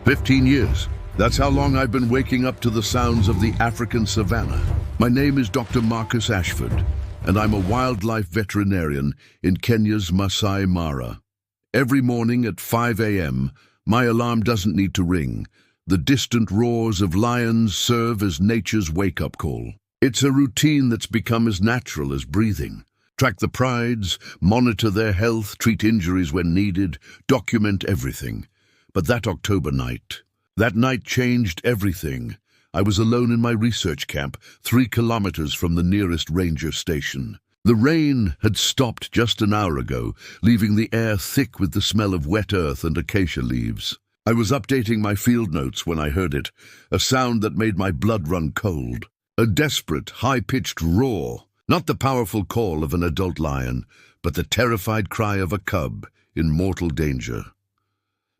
15 years. That's how long I've been waking up to the sounds of the African savannah. My name is Dr. Marcus Ashford, and I'm a wildlife veterinarian in Kenya's Maasai Mara. Every morning at 5 a.m., my alarm doesn't need to ring. The distant roars of lions serve as nature's wake-up call. It's a routine that's become as natural as breathing. Track the prides, monitor their health, treat injuries when needed, document everything. But that October night, that night changed everything. I was alone in my research camp, 3 kilometers from the nearest ranger station. The rain had stopped just an hour ago, leaving the air thick with the smell of wet earth and acacia leaves. I was updating my field notes when I heard it, a sound that made my blood run cold. A desperate, high-pitched roar, not the powerful call of an adult lion, but the terrified cry of a cub in mortal danger.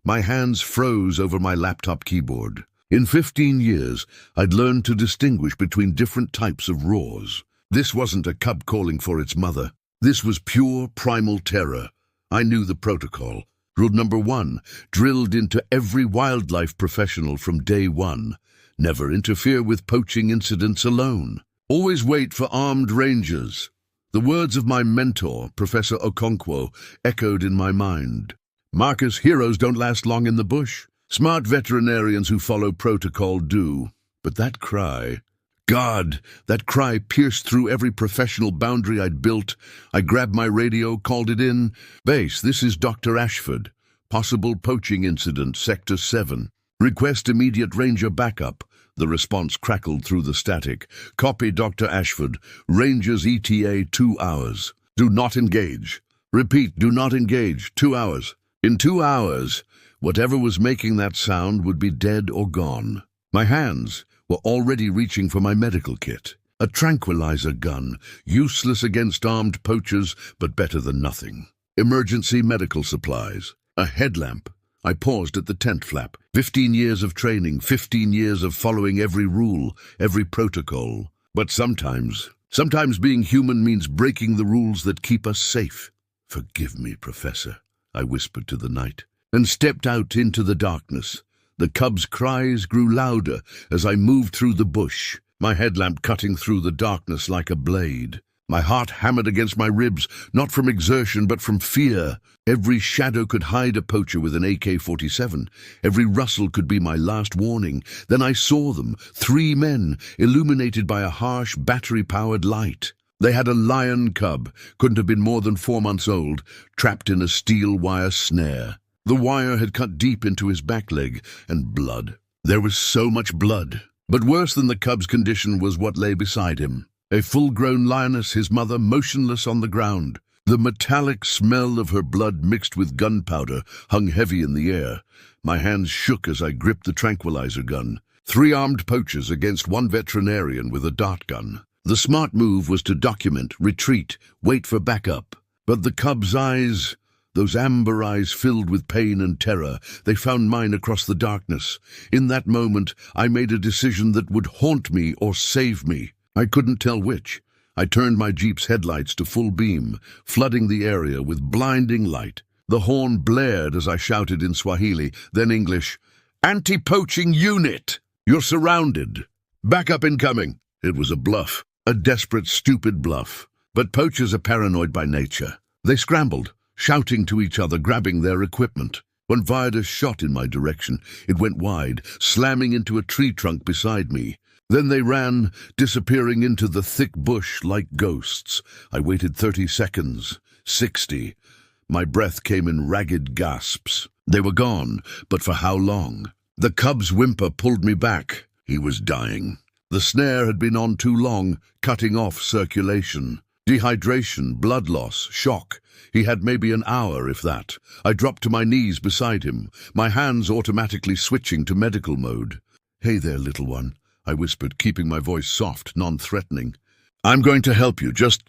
My hands froze over my laptop keyboard. In 15 years, I'd learned to distinguish between different types of roars. This wasn't a cub calling for its mother. This was pure primal terror. I knew the protocol. Rule number 1, drilled into every wildlife professional from day one. Never interfere with poaching incidents alone. Always wait for armed rangers. The words of my mentor, Professor Okonkwo, echoed in my mind. Marcus, heroes don't last long in the bush. Smart veterinarians who follow protocol do. But that cry, God, that cry pierced through every professional boundary I'd built. I grabbed my radio, called it in. Base, this is Dr. Ashford. Possible poaching incident, Sector 7. Request immediate ranger backup. The response crackled through the static. Copy, Dr. Ashford. Rangers ETA 2 hours. Do not engage. Repeat, do not engage. 2 hours. In 2 hours, whatever was making that sound would be dead or gone. My hands were already reaching for my medical kit. A tranquilizer gun, useless against armed poachers, but better than nothing. Emergency medical supplies. A headlamp. I paused at the tent flap. 15 years of training, 15 years of following every rule, every protocol. But sometimes being human means breaking the rules that keep us safe. Forgive me, Professor, I whispered to the night, and stepped out into the darkness. The cub's cries grew louder as I moved through the bush, my headlamp cutting through the darkness like a blade. My heart hammered against my ribs, not from exertion but from fear. Every shadow could hide a poacher with an AK-47. Every rustle could be my last warning. Then I saw them, 3 men, illuminated by a harsh, battery-powered light. They had a lion cub, couldn't have been more than 4 months old, trapped in a steel wire snare. The wire had cut deep into his back leg, and blood. There was so much blood. But worse than the cub's condition was what lay beside him. A full-grown lioness, his mother, motionless on the ground. The metallic smell of her blood mixed with gunpowder hung heavy in the air. My hands shook as I gripped the tranquilizer gun. 3 armed poachers against 1 veterinarian with a dart gun. The smart move was to document, retreat, wait for backup. But the cub's eyes, those amber eyes filled with pain and terror, they found mine across the darkness. In that moment, I made a decision that would haunt me or save me. I couldn't tell which. I turned my Jeep's headlights to full beam, flooding the area with blinding light. The horn blared as I shouted in Swahili, then English, "Anti-poaching unit! You're surrounded! Backup incoming!" It was a bluff. A desperate, stupid bluff. But poachers are paranoid by nature. They scrambled, shouting to each other, grabbing their equipment. One fired a shot in my direction. It went wide, slamming into a tree trunk beside me. Then they ran, disappearing into the thick bush like ghosts. I waited 30 seconds, 60. My breath came in ragged gasps. They were gone, but for how long? The cub's whimper pulled me back. He was dying. The snare had been on too long, cutting off circulation. Dehydration, blood loss, shock. He had maybe an hour, if that. I dropped to my knees beside him, my hands automatically switching to medical mode. "Hey there, little one," I whispered, keeping my voice soft, non-threatening. "I'm going to help you. Just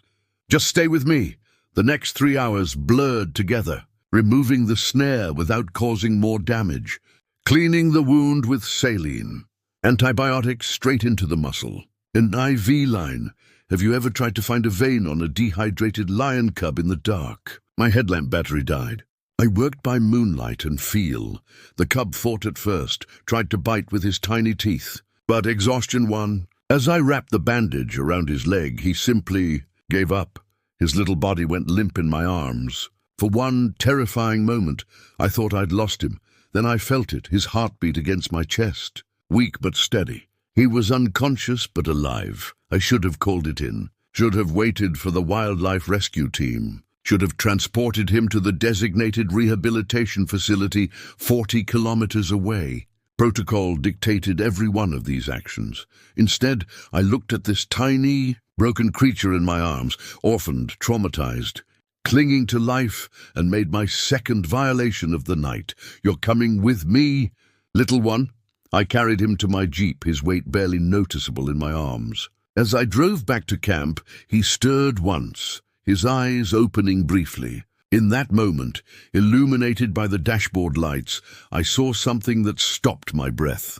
stay with me." The next 3 hours blurred together, removing the snare without causing more damage, cleaning the wound with saline. Antibiotics straight into the muscle. An IV line. Have you ever tried to find a vein on a dehydrated lion cub in the dark? My headlamp battery died. I worked by moonlight and feel. The cub fought at first, tried to bite with his tiny teeth, but exhaustion won. As I wrapped the bandage around his leg, he simply gave up. His little body went limp in my arms. For one terrifying moment, I thought I'd lost him. Then I felt it, his heartbeat against my chest. Weak but steady. He was unconscious but alive. I should have called it in. Should have waited for the wildlife rescue team. Should have transported him to the designated rehabilitation facility 40 kilometers away. Protocol dictated every one of these actions. Instead, I looked at this tiny, broken creature in my arms, orphaned, traumatized, clinging to life, and made my second violation of the night. "You're coming with me, little one." I carried him to my jeep, his weight barely noticeable in my arms. As I drove back to camp, he stirred once, his eyes opening briefly. In that moment, illuminated by the dashboard lights, I saw something that stopped my breath.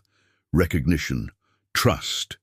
Recognition. Trust.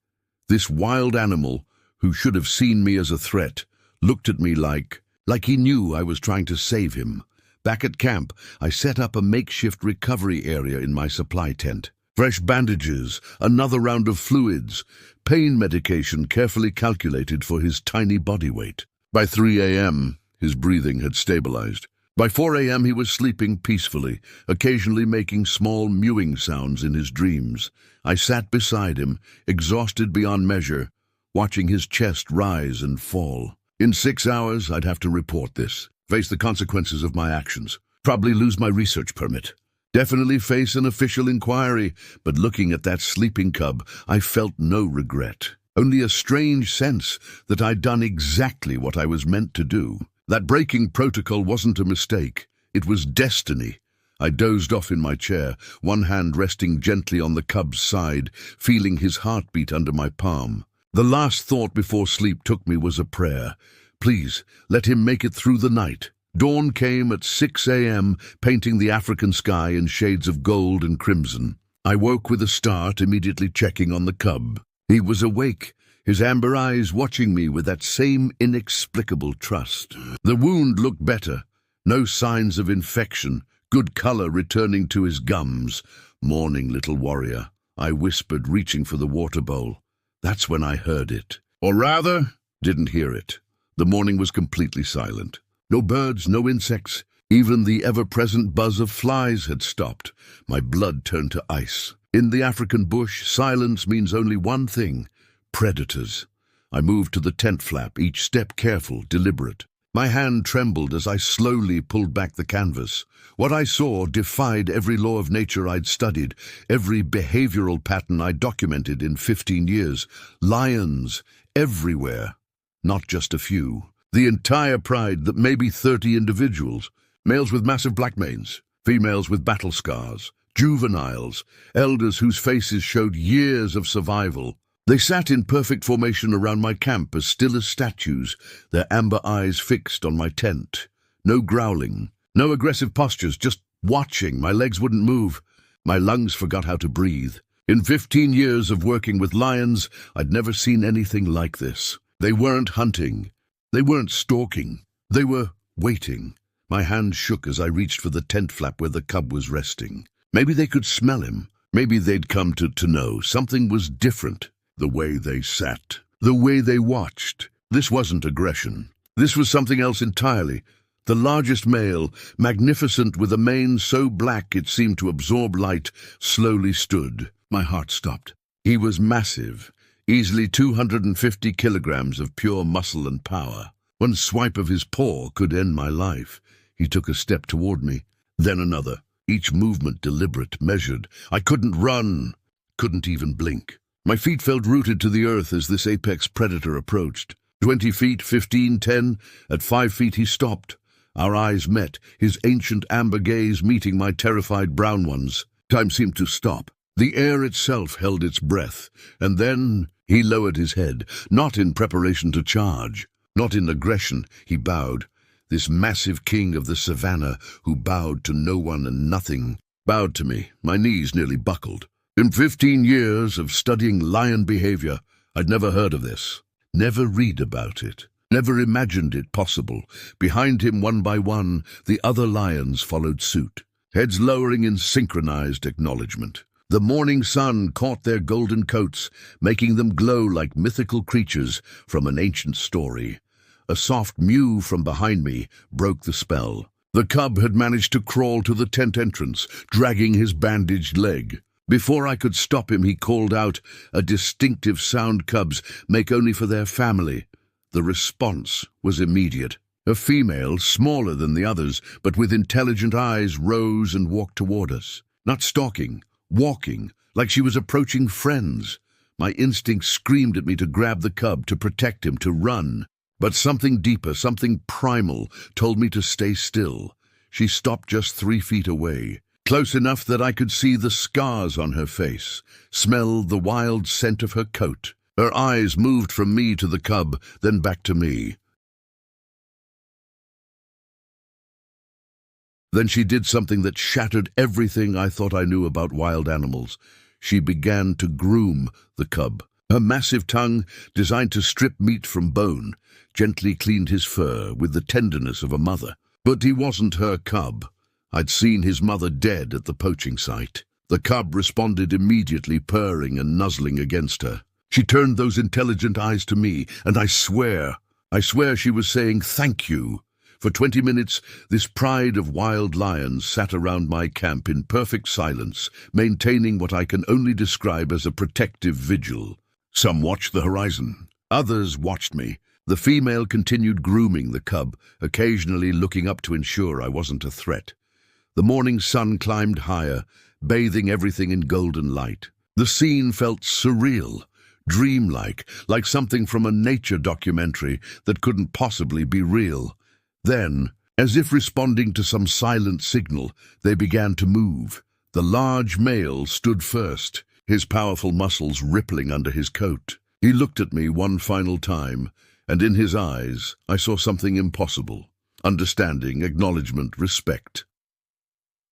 This wild animal, who should have seen me as a threat, looked at me like he knew I was trying to save him. Back at camp, I set up a makeshift recovery area in my supply tent. Fresh bandages, another round of fluids, pain medication carefully calculated for his tiny body weight. By 3 a.m., his breathing had stabilized. By 4 a.m. he was sleeping peacefully, occasionally making small mewing sounds in his dreams. I sat beside him, exhausted beyond measure, watching his chest rise and fall. In 6 hours, I'd have to report this, face the consequences of my actions, probably lose my research permit. Definitely face an official inquiry, but looking at that sleeping cub, I felt no regret. Only a strange sense that I'd done exactly what I was meant to do. That breaking protocol wasn't a mistake. It was destiny. I dozed off in my chair, one hand resting gently on the cub's side, feeling his heartbeat under my palm. The last thought before sleep took me was a prayer. Please, let him make it through the night. Dawn came at 6 a.m., painting the African sky in shades of gold and crimson. I woke with a start, immediately checking on the cub. He was awake, his amber eyes watching me with that same inexplicable trust. The wound looked better, no signs of infection, good color returning to his gums. "Morning, little warrior," I whispered, reaching for the water bowl. That's when I heard it. Or rather, didn't hear it. The morning was completely silent. No birds, no insects. Even the ever-present buzz of flies had stopped. My blood turned to ice. In the African bush, silence means only one thing: predators. I moved to the tent flap, each step careful, deliberate. My hand trembled as I slowly pulled back the canvas. What I saw defied every law of nature I'd studied, every behavioral pattern I'd documented in 15 years. Lions everywhere, not just a few. The entire pride that maybe 30 individuals, males with massive black manes, females with battle scars, juveniles, elders whose faces showed years of survival. They sat in perfect formation around my camp, as still as statues, their amber eyes fixed on my tent. No growling, no aggressive postures, just watching. My legs wouldn't move. My lungs forgot how to breathe. In 15 years of working with lions, I'd never seen anything like this. They weren't hunting. They weren't stalking. They were waiting. My hand shook as I reached for the tent flap where the cub was resting. Maybe they could smell him. Maybe they'd come to know something was different. The way they sat, the way they watched. This wasn't aggression. This was something else entirely. The largest male, magnificent with a mane so black it seemed to absorb light, slowly stood. My heart stopped. He was massive, easily 250 kilograms of pure muscle and power. One swipe of his paw could end my life. He took a step toward me, then another, each movement deliberate, measured. I couldn't run, couldn't even blink. My feet felt rooted to the earth as this apex predator approached. 20 feet, 15, 10. At 5 feet he stopped. Our eyes met, his ancient amber gaze meeting my terrified brown ones. Time seemed to stop. The air itself held its breath, and then he lowered his head, not in preparation to charge, not in aggression. He bowed. This massive king of the savannah, who bowed to no one and nothing, bowed to me. My knees nearly buckled. In 15 years of studying lion behavior, I'd never heard of this, never read about it. Never imagined it possible. Behind him, one by one, the other lions followed suit, heads lowering in synchronized acknowledgement. The morning sun caught their golden coats, making them glow like mythical creatures from an ancient story. A soft mew from behind me broke the spell. The cub had managed to crawl to the tent entrance, dragging his bandaged leg. Before I could stop him, he called out, a distinctive sound cubs make only for their family. The response was immediate. A female, smaller than the others, but with intelligent eyes, rose and walked toward us. Not stalking, walking, like she was approaching friends. My instinct screamed at me to grab the cub, to protect him, to run. But something deeper, something primal, told me to stay still. She stopped just 3 feet away, close enough that I could see the scars on her face, smell the wild scent of her coat. Her eyes moved from me to the cub, then back to me. Then she did something that shattered everything I thought I knew about wild animals. She began to groom the cub. Her massive tongue, designed to strip meat from bone, gently cleaned his fur with the tenderness of a mother. But he wasn't her cub. I'd seen his mother dead at the poaching site. The cub responded immediately, purring and nuzzling against her. She turned those intelligent eyes to me, and I swear she was saying thank you. For 20 minutes, this pride of wild lions sat around my camp in perfect silence, maintaining what I can only describe as a protective vigil. Some watched the horizon. Others watched me. The female continued grooming the cub, occasionally looking up to ensure I wasn't a threat. The morning sun climbed higher, bathing everything in golden light. The scene felt surreal, dreamlike, like something from a nature documentary that couldn't possibly be real. Then, as if responding to some silent signal, they began to move. The large male stood first, his powerful muscles rippling under his coat. He looked at me one final time, and in his eyes I saw something impossible. Understanding, acknowledgement, respect.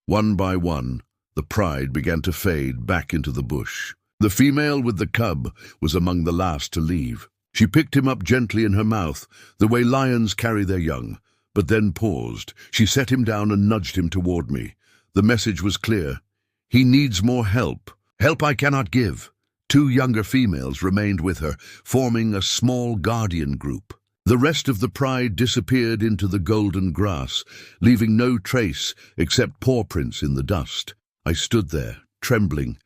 One by one, the pride began to fade back into the bush. The female with the cub was among the last to leave. She picked him up gently in her mouth, the way lions carry their young, but then paused. She set him down and nudged him toward me. The message was clear. He needs more help. Help I cannot give. 2 younger females remained with her, forming a small guardian group. The rest of the pride disappeared into the golden grass, leaving no trace except paw prints in the dust. I stood there, trembling,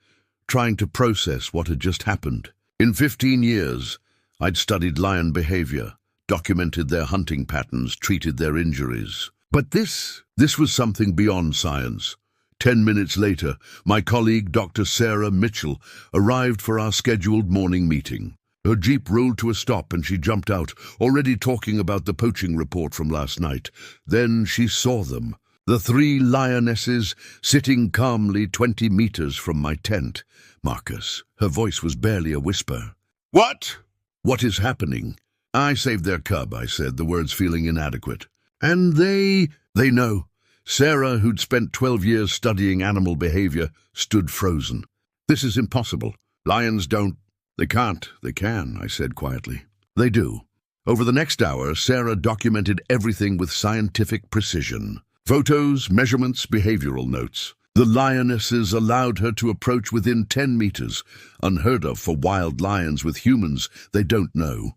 trying to process what had just happened. In 15 years, I'd studied lion behavior, documented their hunting patterns, treated their injuries. But this was something beyond science. 10 minutes later, my colleague, Dr. Sarah Mitchell, arrived for our scheduled morning meeting. Her jeep rolled to a stop and she jumped out, already talking about the poaching report from last night. Then she saw them, the 3 lionesses sitting calmly 20 meters from my tent. Marcus, her voice was barely a whisper. What? What is happening? I saved their cub, I said, the words feeling inadequate. And they know. Sarah, who'd spent 12 years studying animal behavior, stood frozen. This is impossible. Lions don't. They can't. They can, I said quietly. They do. Over the next hour, Sarah documented everything with scientific precision. Photos, measurements, behavioral notes. The lionesses allowed her to approach within 10 meters, unheard of for wild lions with humans they don't know.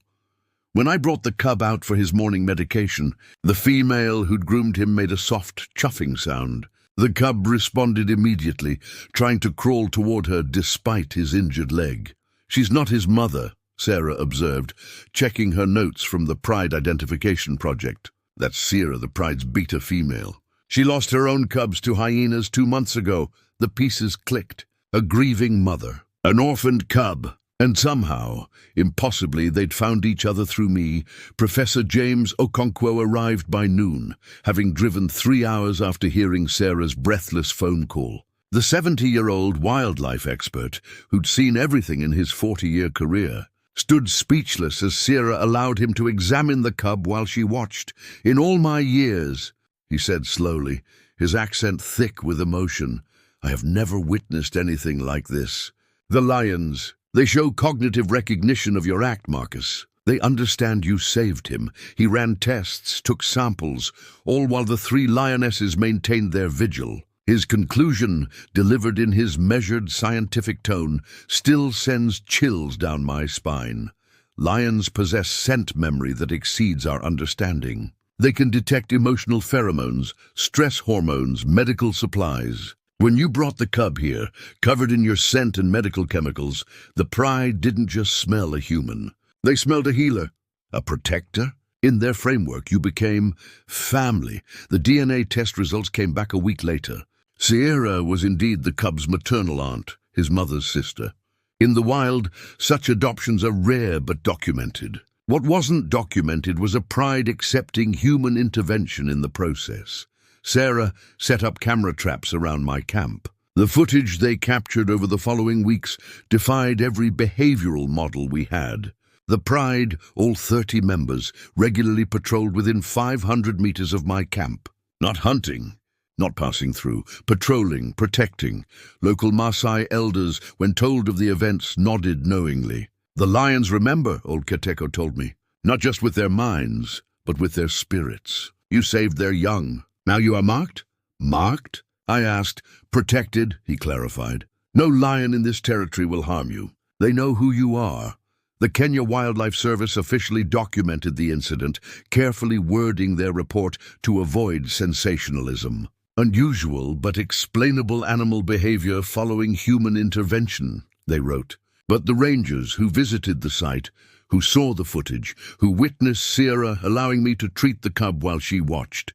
When I brought the cub out for his morning medication, the female who'd groomed him made a soft chuffing sound. The cub responded immediately, trying to crawl toward her despite his injured leg. She's not his mother, Sarah observed, checking her notes from the Pride Identification Project. That's Sierra, the Pride's beta female. She lost her own cubs to hyenas 2 months ago. The pieces clicked. A grieving mother, an orphaned cub. And somehow, impossibly, they'd found each other through me. Professor James Okonkwo arrived by noon, having driven 3 hours after hearing Sarah's breathless phone call. The 70-year-old wildlife expert, who'd seen everything in his 40-year career, stood speechless as Sarah allowed him to examine the cub while she watched. In all my years, he said slowly, his accent thick with emotion, I have never witnessed anything like this. The lions, they show cognitive recognition of your act, Marcus. They understand you saved him. He ran tests, took samples, all while the three lionesses maintained their vigil. His conclusion, delivered in his measured scientific tone, still sends chills down my spine. Lions possess scent memory that exceeds our understanding. They can detect emotional pheromones, stress hormones, medical supplies. When you brought the cub here, covered in your scent and medical chemicals, the pride didn't just smell a human. They smelled a healer, a protector. In their framework, you became family. The DNA test results came back a week later. Sierra was indeed the cub's maternal aunt, his mother's sister. In the wild, such adoptions are rare but documented. What wasn't documented was a pride accepting human intervention in the process. Sarah set up camera traps around my camp. The footage they captured over the following weeks defied every behavioral model we had. The pride, all 30 members, regularly patrolled within 500 meters of my camp. Not hunting, not passing through, patrolling, protecting. Local Maasai elders, when told of the events, nodded knowingly. The lions remember, old Kateko told me, not just with their minds, but with their spirits. You saved their young. Now you are marked? Marked? I asked. Protected, he clarified. No lion in this territory will harm you. They know who you are. The Kenya Wildlife Service officially documented the incident, carefully wording their report to avoid sensationalism. Unusual but explainable animal behavior following human intervention, they wrote. But the rangers who visited the site, who saw the footage, who witnessed Sierra allowing me to treat the cub while she watched,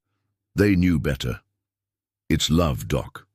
they knew better. It's love, Doc,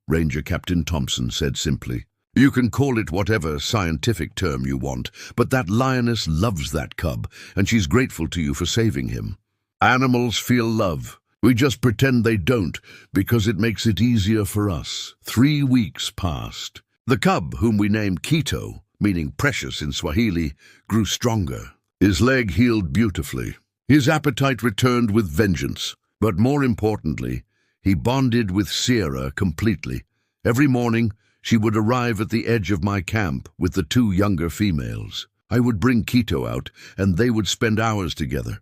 Ranger Captain Thompson said simply. You can call it whatever scientific term you want, but that lioness loves that cub, and she's grateful to you for saving him. Animals feel love. We just pretend they don't, because it makes it easier for us. 3 weeks passed. The cub, whom we named Quito, meaning precious in Swahili, grew stronger. His leg healed beautifully. His appetite returned with vengeance. But more importantly, he bonded with Sierra completely. Every morning, she would arrive at the edge of my camp with the 2 younger females. I would bring Quito out, and they would spend hours together.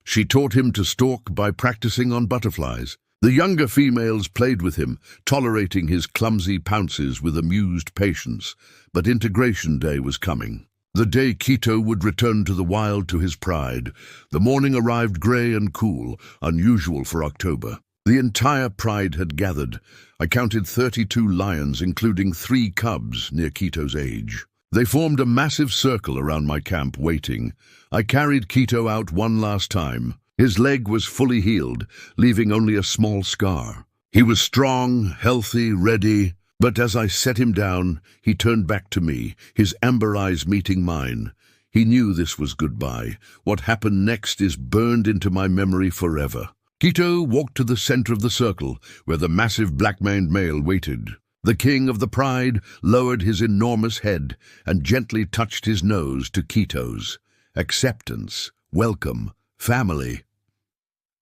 She taught him to stalk by practicing on butterflies. The younger females played with him, tolerating his clumsy pounces with amused patience. But integration day was coming. The day Quito would return to the wild to his pride. The morning arrived grey and cool, unusual for October. The entire pride had gathered. I counted 32 lions, including 3 cubs near Quito's age. They formed a massive circle around my camp, waiting. I carried Quito out one last time. His leg was fully healed, leaving only a small scar. He was strong, healthy, ready. But as I set him down, he turned back to me, his amber eyes meeting mine. He knew this was goodbye. What happened next is burned into my memory forever. Quito walked to the center of the circle, where the massive black-maned male waited. The king of the pride lowered his enormous head and gently touched his nose to Quito's. Acceptance, welcome, family.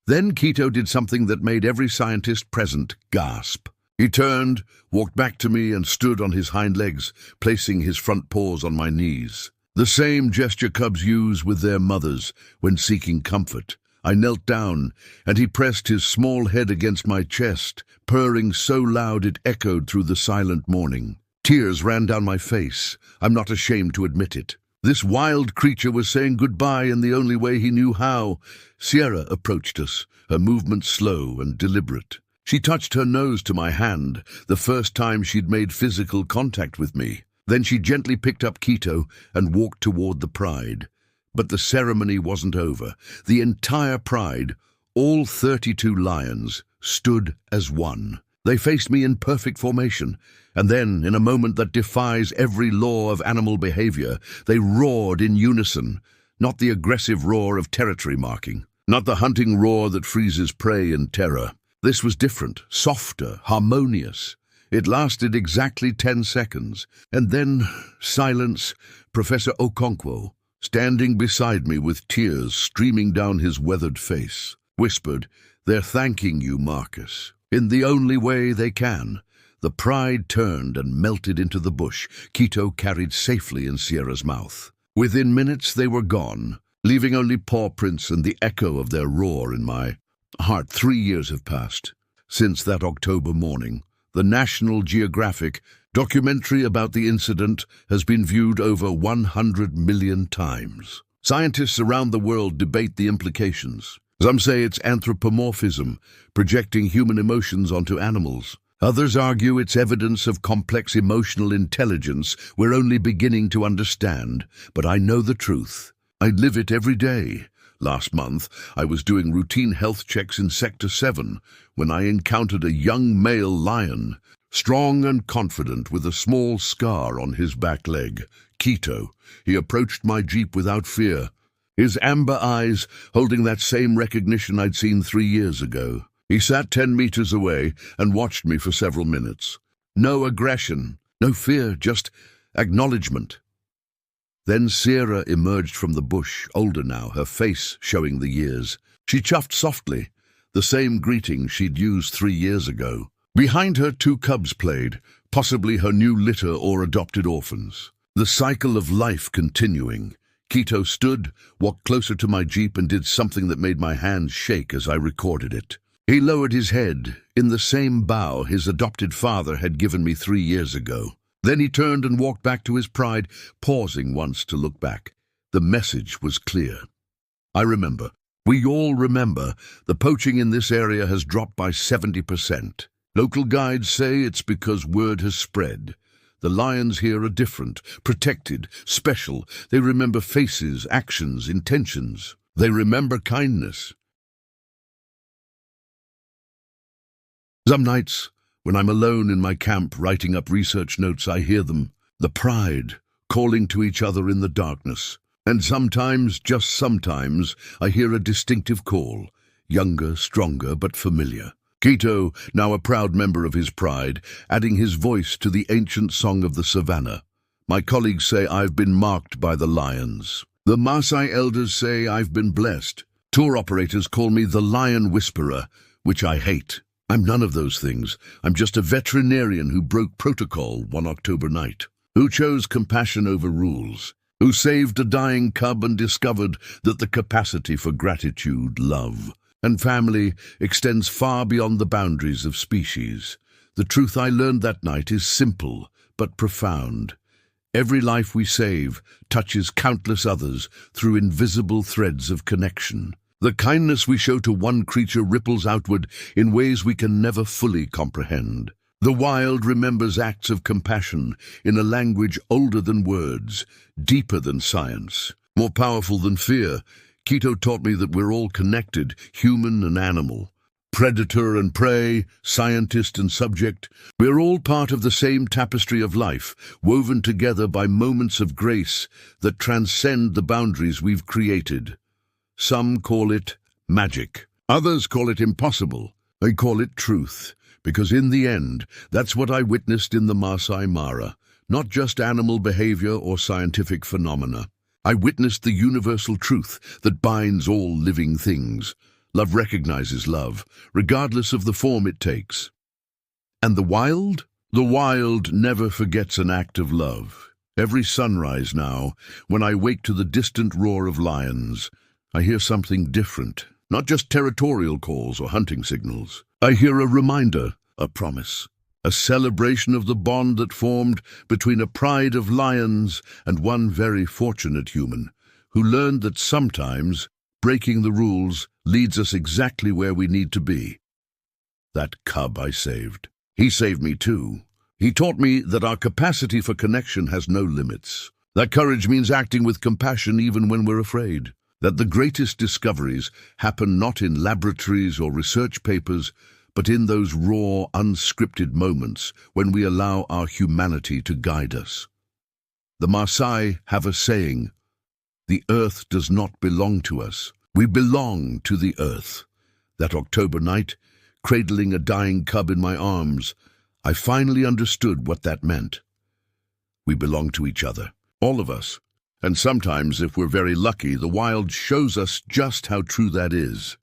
Then Quito did something that made every scientist present gasp. He turned, walked back to me and stood on his hind legs, placing his front paws on my knees. The same gesture cubs use with their mothers when seeking comfort. I knelt down, and he pressed his small head against my chest, purring so loud it echoed through the silent morning. Tears ran down my face. I'm not ashamed to admit it. This wild creature was saying goodbye in the only way he knew how. Sierra approached us, her movements slow and deliberate. She touched her nose to my hand, the first time she'd made physical contact with me. Then she gently picked up Quito and walked toward the pride. But the ceremony wasn't over. The entire pride, all 32 lions, stood as one. They faced me in perfect formation, and then, in a moment that defies every law of animal behavior, they roared in unison. Not the aggressive roar of territory marking, not the hunting roar that freezes prey in terror. This was different, softer, harmonious. It lasted exactly 10 seconds, and then silence. Professor Okonkwo, standing beside me with tears streaming down his weathered face, whispered, "They're thanking you, Marcus, in the only way they can." The pride turned and melted into the bush, Quito carried safely in Sierra's mouth. Within minutes they were gone, leaving only paw prints and the echo of their roar in my heart. 3 years have passed since that October morning. The National Geographic documentary about the incident has been viewed over 100 million times. Scientists around the world debate the implications. Some say it's anthropomorphism, projecting human emotions onto animals. Others argue it's evidence of complex emotional intelligence we're only beginning to understand. But I know the truth. I live it every day. Last month, I was doing routine health checks in Sector 7 when I encountered a young male lion, strong and confident with a small scar on his back leg. Keto. He approached my jeep without fear, his amber eyes holding that same recognition I'd seen 3 years ago. He sat 10 meters away and watched me for several minutes. No aggression, no fear, just acknowledgement. Then Sierra emerged from the bush, older now, her face showing the years. She chuffed softly, the same greeting she'd used 3 years ago. Behind her, 2 cubs played, possibly her new litter or adopted orphans. The cycle of life continuing. Keto stood, walked closer to my jeep and did something that made my hands shake as I recorded it. He lowered his head, in the same bow his adopted father had given me 3 years ago. Then he turned and walked back to his pride, pausing once to look back. The message was clear. I remember, we all remember, the poaching in this area has dropped by 70%. Local guides say it's because word has spread. The lions here are different, protected, special. They remember faces, actions, intentions. They remember kindness. Some nights, when I'm alone in my camp writing up research notes, I hear them, the pride, calling to each other in the darkness. And sometimes, just sometimes, I hear a distinctive call, younger, stronger, but familiar. Keto, now a proud member of his pride, adding his voice to the ancient song of the savannah. My colleagues say I've been marked by the lions. The Maasai elders say I've been blessed. Tour operators call me the lion whisperer, which I hate. I'm none of those things. I'm just a veterinarian who broke protocol one October night, who chose compassion over rules, who saved a dying cub and discovered that the capacity for gratitude, love, and family extends far beyond the boundaries of species. The truth I learned that night is simple but profound. Every life we save touches countless others through invisible threads of connection. The kindness we show to one creature ripples outward in ways we can never fully comprehend. The wild remembers acts of compassion in a language older than words, deeper than science, more powerful than fear. Keto taught me that we're all connected, human and animal, predator and prey, scientist and subject. We're all part of the same tapestry of life, woven together by moments of grace that transcend the boundaries we've created. Some call it magic. Others call it impossible. I call it truth, because in the end, that's what I witnessed in the Maasai Mara, not just animal behavior or scientific phenomena. I witnessed the universal truth that binds all living things. Love recognizes love, regardless of the form it takes. And the wild? The wild never forgets an act of love. Every sunrise now, when I wake to the distant roar of lions, I hear something different, not just territorial calls or hunting signals. I hear a reminder, a promise, a celebration of the bond that formed between a pride of lions and one very fortunate human who learned that sometimes breaking the rules leads us exactly where we need to be. That cub I saved. He saved me too. He taught me that our capacity for connection has no limits. That courage means acting with compassion even when we're afraid. That the greatest discoveries happen not in laboratories or research papers, but in those raw, unscripted moments when we allow our humanity to guide us. The Maasai have a saying, "The earth does not belong to us. We belong to the earth." That October night, cradling a dying cub in my arms, I finally understood what that meant. We belong to each other, all of us. And sometimes, if we're very lucky, the wild shows us just how true that is.